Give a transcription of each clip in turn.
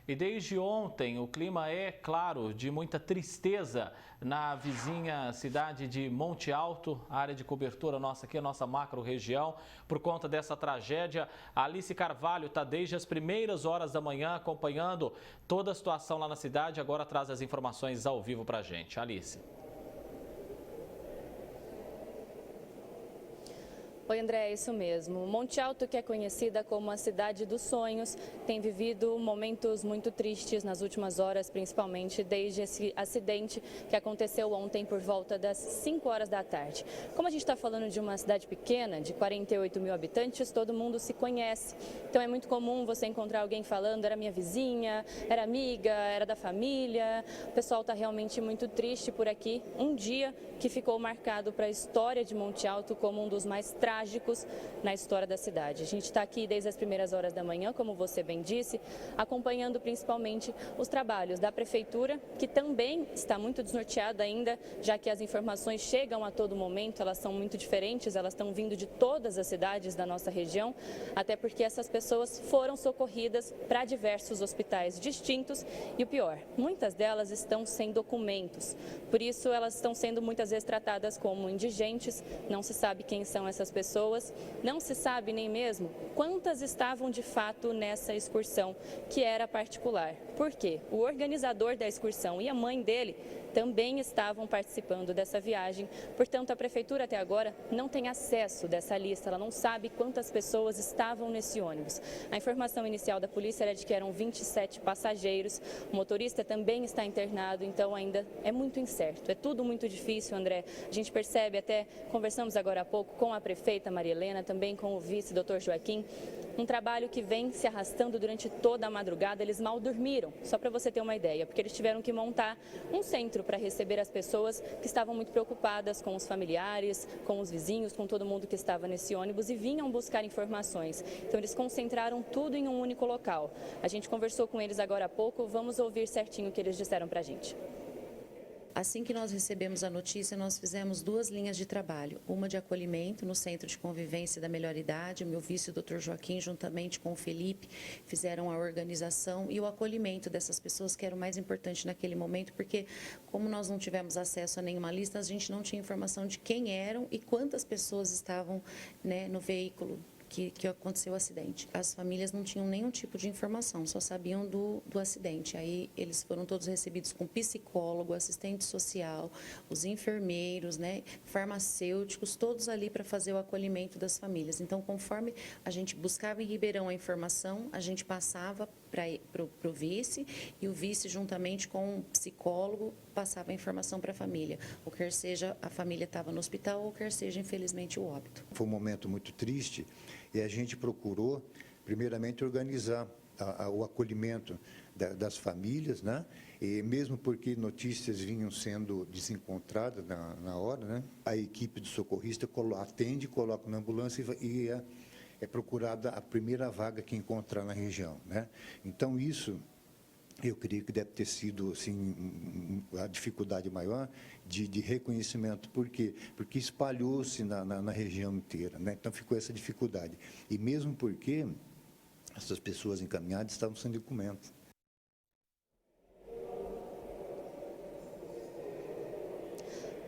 E desde ontem o clima é, claro, de muita tristeza na vizinha cidade de Monte Alto, a área de cobertura nossa aqui, a nossa macro-região. Por conta dessa tragédia, a Alice Carvalho está desde as primeiras horas da manhã acompanhando toda a situação lá na cidade. Agora traz as informações ao vivo para a gente. Alice. Oi, André, é isso mesmo. Monte Alto, que é conhecida como a cidade dos sonhos, tem vivido momentos muito tristes nas últimas horas, principalmente desde esse acidente que aconteceu ontem por volta das 5 horas da tarde. Como a gente está falando de uma cidade pequena, de 48 mil habitantes, todo mundo se conhece. Então é muito comum você encontrar alguém falando, era minha vizinha, era amiga, era da família. O pessoal está realmente muito triste por aqui. Um dia que ficou marcado para a história de Monte Alto como um dos mais trágicos na história da cidade. A gente está aqui desde as primeiras horas da manhã, como você bem disse, acompanhando principalmente os trabalhos da Prefeitura, que também está muito desnorteada ainda, já que as informações chegam a todo momento, elas são muito diferentes, elas estão vindo de todas as cidades da nossa região, até porque essas pessoas foram socorridas para diversos hospitais distintos e o pior, muitas delas estão sem documentos, por isso elas estão sendo muitas vezes tratadas como indigentes, não se sabe quem são essas pessoas, não se sabe nem mesmo quantas estavam de fato nessa excursão, que era particular. Por quê? O organizador da excursão e a mãe dele também estavam participando dessa viagem, portanto a Prefeitura até agora não tem acesso dessa lista, ela não sabe quantas pessoas estavam nesse ônibus. A informação inicial da polícia era de que eram 27 passageiros, o motorista também está internado, então ainda é muito incerto, é tudo muito difícil, André. A gente percebe, até conversamos agora há pouco com a prefeita Maria Helena, também com o vice, Dr. Joaquim, um trabalho que vem se arrastando durante toda a madrugada. Eles mal dormiram, só para você ter uma ideia, porque eles tiveram que montar um centro para receber as pessoas que estavam muito preocupadas com os familiares, com os vizinhos, com todo mundo que estava nesse ônibus e vinham buscar informações. Então eles concentraram tudo em um único local. A gente conversou com eles agora há pouco, vamos ouvir certinho o que eles disseram para a gente. Assim que nós recebemos a notícia, nós fizemos 2 linhas de trabalho. Uma de acolhimento no Centro de Convivência da Melhor Idade, o meu vice, o Dr. Joaquim, juntamente com o Felipe, fizeram a organização e o acolhimento dessas pessoas, que era o mais importante naquele momento, porque como nós não tivemos acesso a nenhuma lista, a gente não tinha informação de quem eram e quantas pessoas estavam, né, no veículo que aconteceu o acidente. As famílias não tinham nenhum tipo de informação, só sabiam do acidente. Aí eles foram todos recebidos com psicólogo, assistente social, os enfermeiros, né, farmacêuticos, todos ali para fazer o acolhimento das famílias. Então, conforme a gente buscava em Ribeirão a informação, a gente passava para o vice, e o vice, juntamente com o psicólogo, passava a informação para a família. Ou quer seja, a família estava no hospital, ou quer seja, infelizmente, o óbito. Foi um momento muito triste e a gente procurou, primeiramente, organizar o acolhimento das famílias, né? E mesmo porque notícias vinham sendo desencontradas na hora, né? A equipe do socorrista atende, coloca na ambulância e é procurada a primeira vaga que encontrar na região, né? Então, isso, eu creio que deve ter sido assim, a dificuldade maior de reconhecimento. Por quê? Porque espalhou-se na região inteira, né? Então, ficou essa dificuldade. E mesmo porque essas pessoas encaminhadas estavam sem documentos.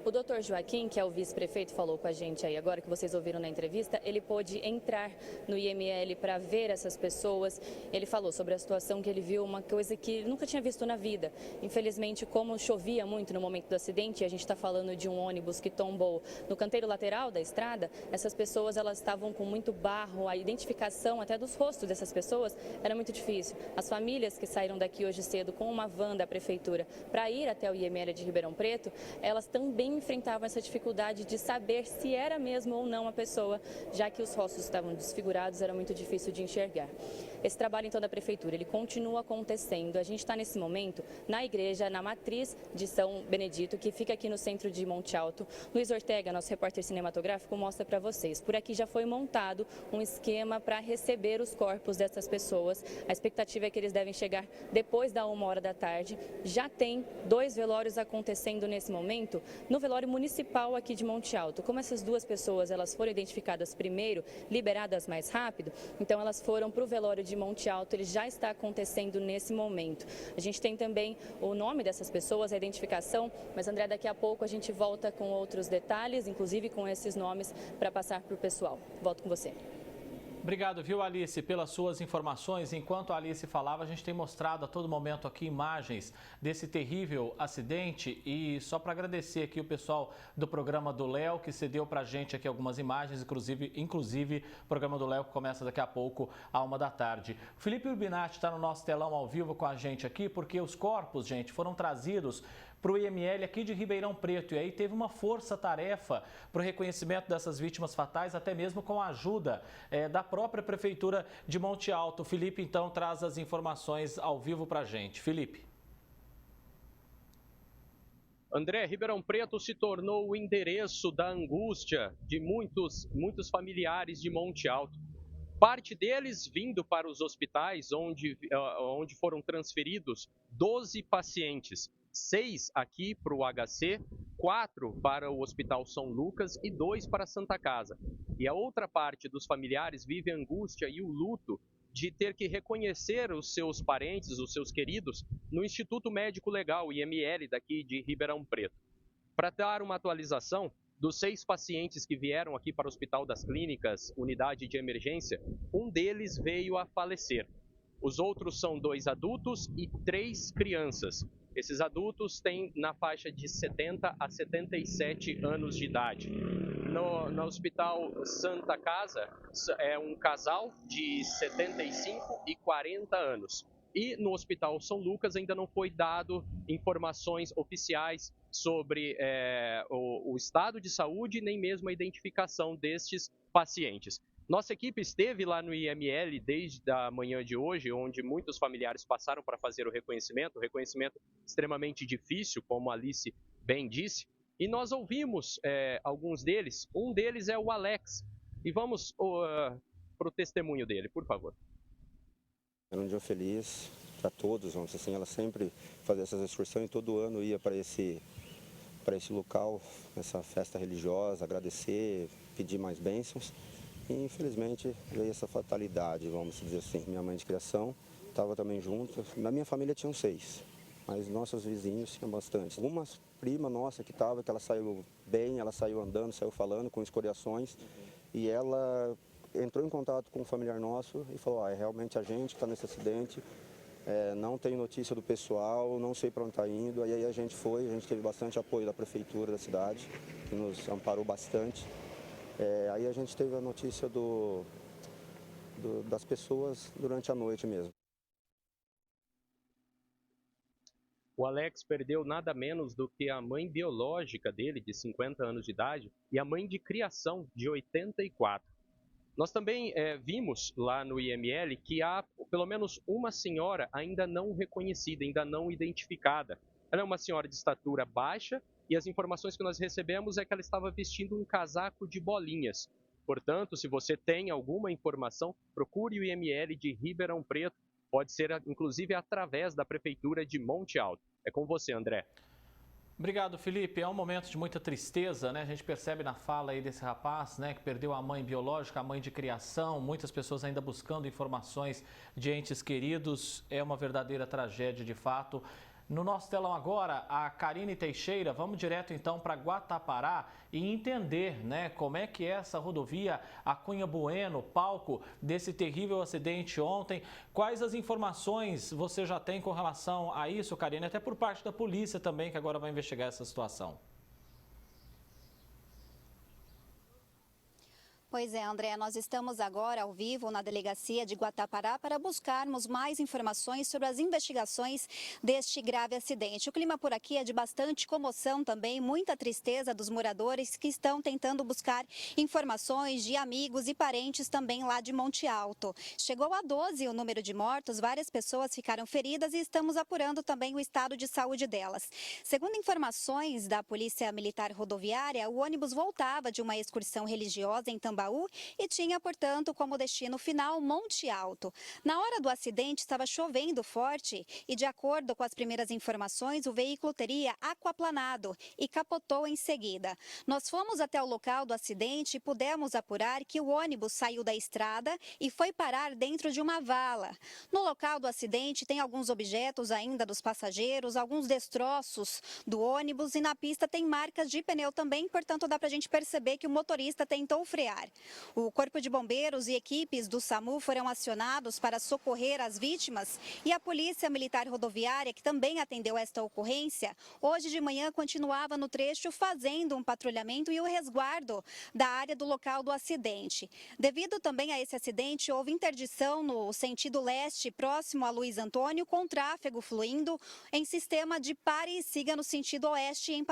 O doutor Joaquim, que é o vice-prefeito, falou com a gente aí agora, que vocês ouviram na entrevista, ele pôde entrar no IML para ver essas pessoas. Ele falou sobre a situação que ele viu, uma coisa que ele nunca tinha visto na vida. Infelizmente, como chovia muito no momento do acidente, e a gente está falando de um ônibus que tombou no canteiro lateral da estrada, essas pessoas elas estavam com muito barro, a identificação até dos rostos dessas pessoas era muito difícil. As famílias que saíram daqui hoje cedo com uma van da prefeitura para ir até o IML de Ribeirão Preto, elas também enfrentavam essa dificuldade de saber se era mesmo ou não a pessoa, já que os rostos estavam desfigurados, era muito difícil de enxergar. Esse trabalho, então, da Prefeitura, ele continua acontecendo. A gente está, nesse momento, na igreja, na matriz de São Benedito, que fica aqui no centro de Monte Alto. Luiz Ortega, nosso repórter cinematográfico, mostra para vocês. Por aqui já foi montado um esquema para receber os corpos dessas pessoas. A expectativa é que eles devem chegar depois da 1h da tarde. Já tem 2 velórios acontecendo nesse momento no no velório municipal aqui de Monte Alto. Como essas duas pessoas elas foram identificadas primeiro, liberadas mais rápido, então elas foram para o velório de Monte Alto, ele já está acontecendo nesse momento. A gente tem também o nome dessas pessoas, a identificação, mas André, daqui a pouco a gente volta com outros detalhes, inclusive com esses nomes, para passar para o pessoal. Volto com você. Obrigado, viu, Alice, pelas suas informações. Enquanto a Alice falava, a gente tem mostrado a todo momento aqui imagens desse terrível acidente. E só para agradecer aqui o pessoal do programa do Léo, que cedeu para a gente aqui algumas imagens, inclusive o programa do Léo que começa daqui a pouco, à 13h. O Felipe Urbinati está no nosso telão ao vivo com a gente aqui, porque os corpos, gente, foram trazidos para o IML aqui de Ribeirão Preto. E aí teve uma força-tarefa para o reconhecimento dessas vítimas fatais, até mesmo com a ajuda da própria Prefeitura de Monte Alto. O Felipe, então, traz as informações ao vivo para a gente. Felipe. André, Ribeirão Preto se tornou o endereço da angústia de muitos familiares de Monte Alto. Parte deles vindo para os hospitais onde foram transferidos 12 pacientes. 6 aqui para o HC, 4 para o Hospital São Lucas e 2 para a Santa Casa. E a outra parte dos familiares vive a angústia e o luto de ter que reconhecer os seus parentes, os seus queridos, no Instituto Médico Legal, IML, daqui de Ribeirão Preto. Para dar uma atualização, dos 6 pacientes que vieram aqui para o Hospital das Clínicas, unidade de emergência, um deles veio a falecer. Os outros são 2 adultos e 3 crianças. Esses adultos têm na faixa de 70 a 77 anos de idade. No Hospital Santa Casa, é um casal de 75 e 40 anos. E no Hospital São Lucas ainda não foi dado informações oficiais sobre o estado de saúde, nem mesmo a identificação destes pacientes. Nossa equipe esteve lá no IML desde a manhã de hoje, onde muitos familiares passaram para fazer o reconhecimento extremamente difícil, como a Alice bem disse, e nós ouvimos alguns deles. Um deles é o Alex, e vamos para o testemunho dele, por favor. Era um dia feliz para todos, vamos dizer assim, ela sempre fazia essas excursões e todo ano ia para esse local, essa festa religiosa, agradecer, pedir mais bênçãos. E infelizmente veio essa fatalidade, vamos dizer assim. Minha mãe de criação estava também junto. Na minha família tinham 6, mas nossos vizinhos tinham bastante. Uma prima nossa que estava, que ela saiu bem, ela saiu andando, saiu falando com escoriações, e ela entrou em contato com um familiar nosso e falou, é realmente a gente que está nesse acidente, não tenho notícia do pessoal, não sei para onde está indo. Aí a gente teve bastante apoio da prefeitura da cidade, que nos amparou bastante. Aí a gente teve a notícia das pessoas durante a noite mesmo. O Alex perdeu nada menos do que a mãe biológica dele, de 50 anos de idade, e a mãe de criação, de 84. Nós também vimos lá no IML que há pelo menos uma senhora ainda não reconhecida, ainda não identificada. Ela é uma senhora de estatura baixa e as informações que nós recebemos é que ela estava vestindo um casaco de bolinhas. Portanto, se você tem alguma informação, procure o IML de Ribeirão Preto. Pode ser, inclusive, através da Prefeitura de Monte Alto. É com você, André. Obrigado, Felipe. É um momento de muita tristeza, né? A gente percebe na fala aí desse rapaz, né, que perdeu a mãe biológica, a mãe de criação, muitas pessoas ainda buscando informações de entes queridos. É uma verdadeira tragédia, de fato. No nosso telão agora, a Karine Teixeira, vamos direto então para Guatapará e entender, né, como é que é essa rodovia, a Cunha Bueno, palco desse terrível acidente ontem. Quais as informações você já tem com relação a isso, Karine, até por parte da polícia também, que agora vai investigar essa situação? Pois é, André, nós estamos agora ao vivo na delegacia de Guatapará para buscarmos mais informações sobre as investigações deste grave acidente. O clima por aqui é de bastante comoção também, muita tristeza dos moradores que estão tentando buscar informações de amigos e parentes também lá de Monte Alto. Chegou a 12 o número de mortos, várias pessoas ficaram feridas e estamos apurando também o estado de saúde delas. Segundo informações da Polícia Militar Rodoviária, o ônibus voltava de uma excursão religiosa em Tambaú, Tambaú e tinha, portanto, como destino final Monte Alto. Na hora do acidente, estava chovendo forte e, de acordo com as primeiras informações, o veículo teria aquaplanado e capotou em seguida. Nós fomos até o local do acidente e pudemos apurar que o ônibus saiu da estrada e foi parar dentro de uma vala. No local do acidente tem alguns objetos ainda dos passageiros, alguns destroços do ônibus e na pista tem marcas de pneu também, portanto dá para a gente perceber que o motorista tentou frear. O Corpo de Bombeiros e equipes do SAMU foram acionados para socorrer as vítimas e a Polícia Militar Rodoviária, que também atendeu esta ocorrência, hoje de manhã continuava no trecho fazendo um patrulhamento e o resguardo da área do local do acidente. Devido também a esse acidente, houve interdição no sentido leste, próximo a Luiz Antônio, com tráfego fluindo em sistema de pare e siga no sentido oeste em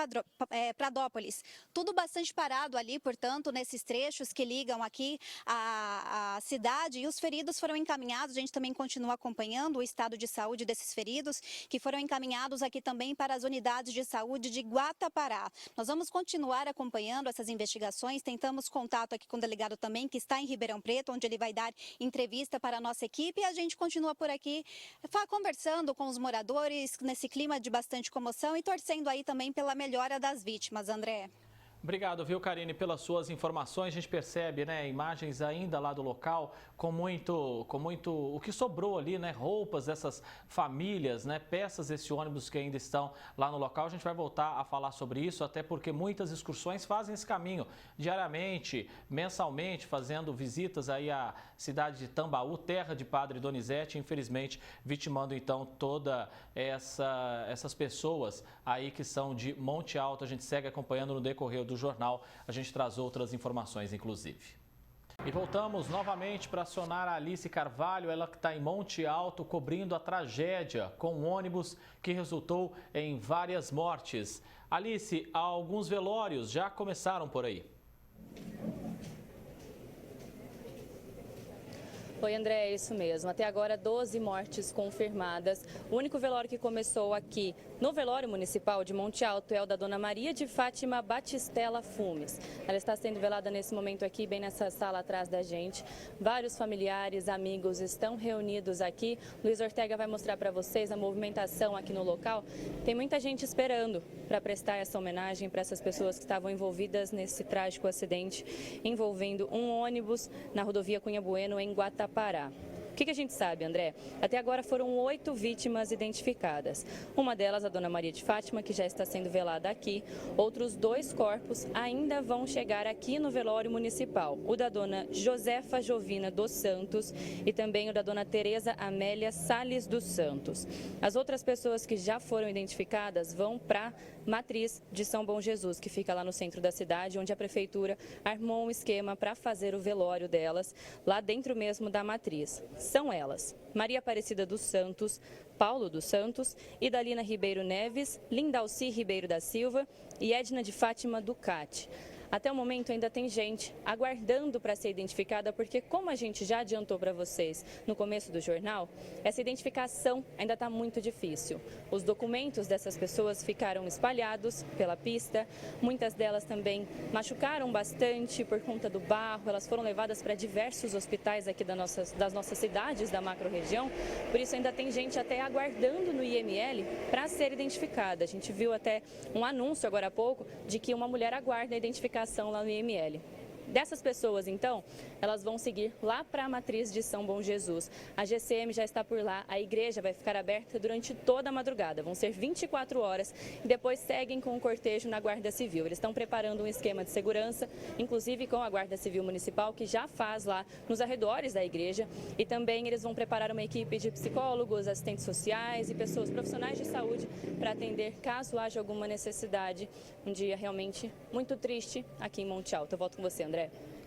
Pradópolis. Tudo bastante parado ali, portanto, nesses trechos que ligam aqui a cidade, e os feridos foram encaminhados, a gente também continua acompanhando o estado de saúde desses feridos, que foram encaminhados aqui também para as unidades de saúde de Guatapará. Nós vamos continuar acompanhando essas investigações, tentamos contato aqui com o delegado também, que está em Ribeirão Preto, onde ele vai dar entrevista para a nossa equipe, e a gente continua por aqui conversando com os moradores nesse clima de bastante comoção e torcendo aí também pela melhora das vítimas, André. Obrigado, viu, Karine, pelas suas informações. A gente percebe, né, imagens ainda lá do local com muito o que sobrou ali, né, roupas dessas famílias, né, peças desse ônibus que ainda estão lá no local. A gente vai voltar a falar sobre isso, até porque muitas excursões fazem esse caminho diariamente, mensalmente, fazendo visitas aí à cidade de Tambaú, terra de Padre Donizete, infelizmente vitimando então toda essas pessoas aí que são de Monte Alto. A gente segue acompanhando no decorrer do jornal, a gente traz outras informações, inclusive. E voltamos novamente para acionar a Alice Carvalho, ela que está em Monte Alto, cobrindo a tragédia com um ônibus que resultou em várias mortes. Alice, alguns velórios já começaram por aí. Oi, André, é isso mesmo. Até agora, 12 mortes confirmadas. O único velório que começou aqui no velório municipal de Monte Alto é o da Dona Maria de Fátima Batistella Fumes. Ela está sendo velada nesse momento aqui, bem nessa sala atrás da gente. Vários familiares, amigos estão reunidos aqui. Luiz Ortega vai mostrar para vocês a movimentação aqui no local. Tem muita gente esperando para prestar essa homenagem para essas pessoas que estavam envolvidas nesse trágico acidente envolvendo um ônibus na rodovia Cunha Bueno, em Guatapará. O que a gente sabe, André? Até agora foram 8 vítimas identificadas. Uma delas, a Dona Maria de Fátima, que já está sendo velada aqui. Outros 2 corpos ainda vão chegar aqui no velório municipal. O da Dona Josefa Jovina dos Santos e também o da Dona Tereza Amélia Salles dos Santos. As outras pessoas que já foram identificadas vão para Matriz de São Bom Jesus, que fica lá no centro da cidade, onde a prefeitura armou um esquema para fazer o velório delas, lá dentro mesmo da Matriz. São elas: Maria Aparecida dos Santos, Paulo dos Santos, Idalina Ribeiro Neves, Lindalci Ribeiro da Silva e Edna de Fátima Ducati. Até o momento ainda tem gente aguardando para ser identificada, porque como a gente já adiantou para vocês no começo do jornal, essa identificação ainda está muito difícil. Os documentos dessas pessoas ficaram espalhados pela pista, muitas delas também machucaram bastante por conta do barro, elas foram levadas para diversos hospitais aqui das nossas cidades da macro-região, por isso ainda tem gente até aguardando no IML para ser identificada. A gente viu até um anúncio agora há pouco de que uma mulher aguarda a identificação lá no IML. Dessas pessoas, então, elas vão seguir lá para a Matriz de São Bom Jesus. A GCM já está por lá, a igreja vai ficar aberta durante toda a madrugada. Vão ser 24 horas e depois seguem com o cortejo na Guarda Civil. Eles estão preparando um esquema de segurança, inclusive com a Guarda Civil Municipal, que já faz lá nos arredores da igreja. E também eles vão preparar uma equipe de psicólogos, assistentes sociais e pessoas profissionais de saúde para atender caso haja alguma necessidade. Um dia realmente muito triste aqui em Monte Alto. Eu volto com você, André.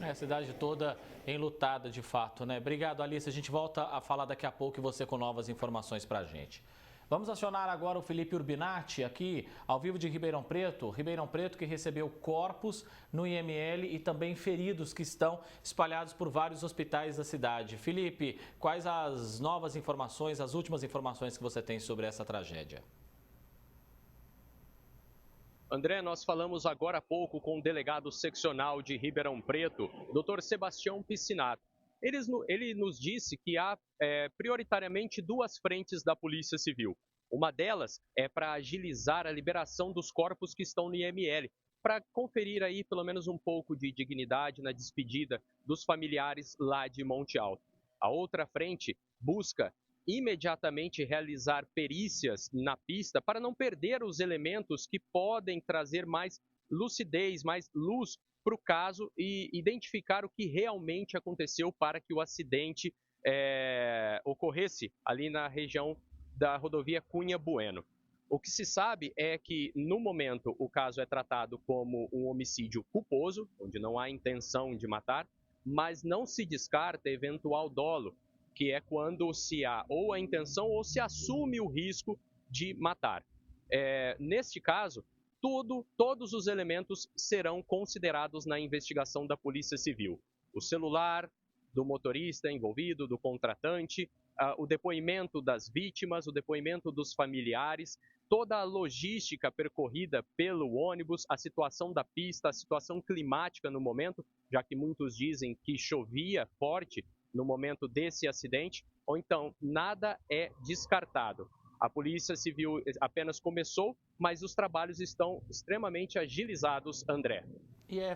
A cidade toda enlutada, de fato, né? Obrigado, Alice. A gente volta a falar daqui a pouco e você com novas informações para a gente. Vamos acionar agora o Felipe Urbinati, aqui ao vivo de Ribeirão Preto. Ribeirão Preto que recebeu corpos no IML e também feridos que estão espalhados por vários hospitais da cidade. Felipe, quais as novas informações, as últimas informações que você tem sobre essa tragédia? André, nós falamos agora há pouco com o delegado seccional de Ribeirão Preto, Dr. Sebastião Piscinato. Ele nos disse que há prioritariamente duas frentes da Polícia Civil. Uma delas é para agilizar a liberação dos corpos que estão no IML, para conferir aí pelo menos um pouco de dignidade na despedida dos familiares lá de Monte Alto. A outra frente busca imediatamente realizar perícias na pista para não perder os elementos que podem trazer mais lucidez, mais luz para o caso e identificar o que realmente aconteceu para que o acidente ocorresse ali na região da rodovia Cunha Bueno. O que se sabe é que, no momento, o caso é tratado como um homicídio culposo, onde não há intenção de matar, mas não se descarta eventual dolo, que é quando se há ou a intenção ou se assume o risco de matar. Neste caso, todos os elementos serão considerados na investigação da Polícia Civil. O celular do motorista envolvido, do contratante, o depoimento das vítimas, o depoimento dos familiares, toda a logística percorrida pelo ônibus, a situação da pista, a situação climática no momento, já que muitos dizem que chovia forte no momento desse acidente, ou então nada é descartado. A Polícia Civil apenas começou, mas os trabalhos estão extremamente agilizados, André.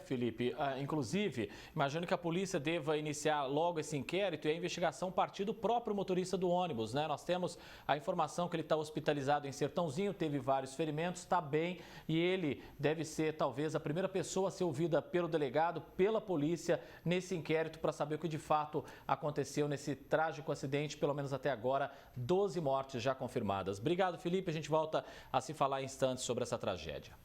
Felipe, inclusive, imagino que a polícia deva iniciar logo esse inquérito e a investigação partir do próprio motorista do ônibus, né? Nós temos a informação que ele está hospitalizado em Sertãozinho, teve vários ferimentos, está bem e ele deve ser talvez a primeira pessoa a ser ouvida pelo delegado, pela polícia, nesse inquérito para saber o que de fato aconteceu nesse trágico acidente, pelo menos até agora, 12 mortes já confirmadas. Obrigado, Felipe, a gente volta a se falar em instantes sobre essa tragédia.